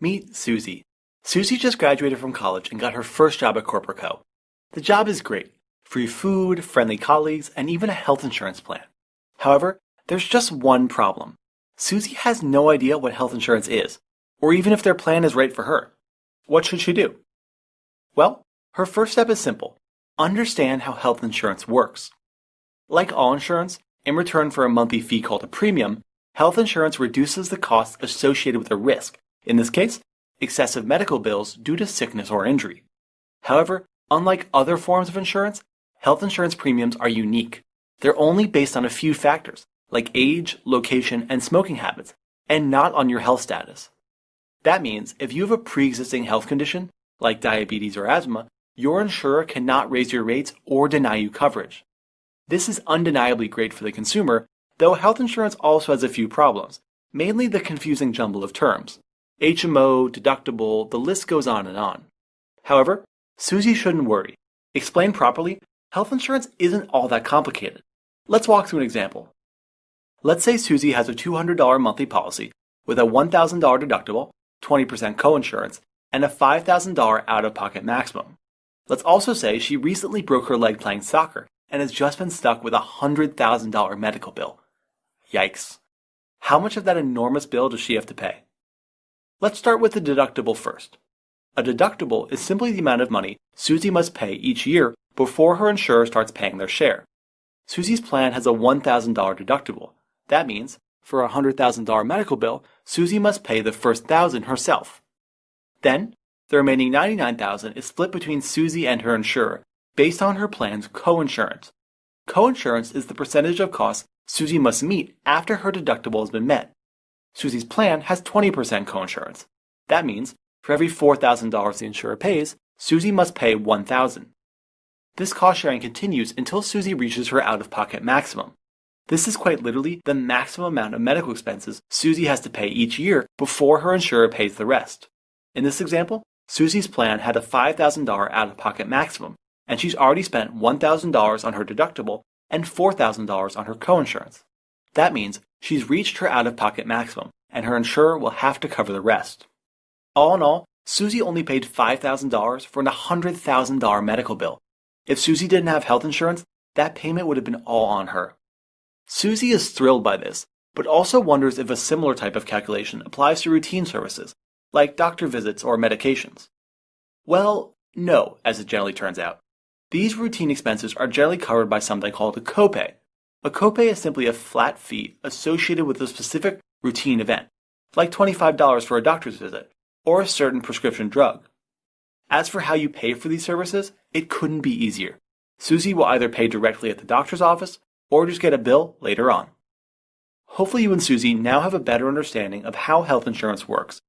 Meet Susie. Susie just graduated from college and got her first job at Corporate Co. The job is great. Free food, friendly colleagues, and even a health insurance plan. However, there's just one problem. Susie has no idea what health insurance is, or even if their plan is right for her. What should she do? Well, her first step is simple. Understand how health insurance works. Like all insurance, in return for a monthly fee called a premium, health insurance reduces the costs associated with a risk, in this case, excessive medical bills due to sickness or injury. However, unlike other forms of insurance, health insurance premiums are unique. They're only based on a few factors, like age, location, and smoking habits, and not on your health status. That means if you have a pre-existing health condition, like diabetes or asthma, your insurer cannot raise your rates or deny you coverage. This is undeniably great for the consumer, though health insurance also has a few problems, mainly the confusing jumble of terms. HMO, deductible, the list goes on and on. However, Susie shouldn't worry. Explained properly, health insurance isn't all that complicated. Let's walk through an example. Let's say Susie has a $200 monthly policy with a $1,000 deductible, 20% coinsurance, and a $5,000 out-of-pocket maximum. Let's also say she recently broke her leg playing soccer and has just been stuck with a $100,000 medical bill. Yikes. How much of that enormous bill does she have to pay? Let's start with the deductible first. A deductible is simply the amount of money Susie must pay each year before her insurer starts paying their share. Susie's plan has a $1,000 deductible. That means, for a $100,000 medical bill, Susie must pay the first $1,000 herself. Then, the remaining $99,000 is split between Susie and her insurer, based on her plan's coinsurance. Coinsurance is the percentage of costs Susie must meet after her deductible has been met. Susie's plan has 20% coinsurance. That means, for every $4,000 the insurer pays, Susie must pay $1,000. This cost sharing continues until Susie reaches her out-of-pocket maximum. This is quite literally the maximum amount of medical expenses Susie has to pay each year before her insurer pays the rest. In this example, Susie's plan had a $5,000 out-of-pocket maximum, and she's already spent $1,000 on her deductible and $4,000 on her coinsurance. That means she's reached her out-of-pocket maximum, and her insurer will have to cover the rest. All in all, Susie only paid $5,000 for a $100,000 medical bill. If Susie didn't have health insurance, that payment would have been all on her. Susie is thrilled by this, but also wonders if a similar type of calculation applies to routine services, like doctor visits or medications. Well, no, as it generally turns out. These routine expenses are generally covered by something called a copay. A copay is simply a flat fee associated with a specific routine event, like $25 for a doctor's visit, or a certain prescription drug. As for how you pay for these services, it couldn't be easier. Susie will either pay directly at the doctor's office, or just get a bill later on. Hopefully you and Susie now have a better understanding of how health insurance works,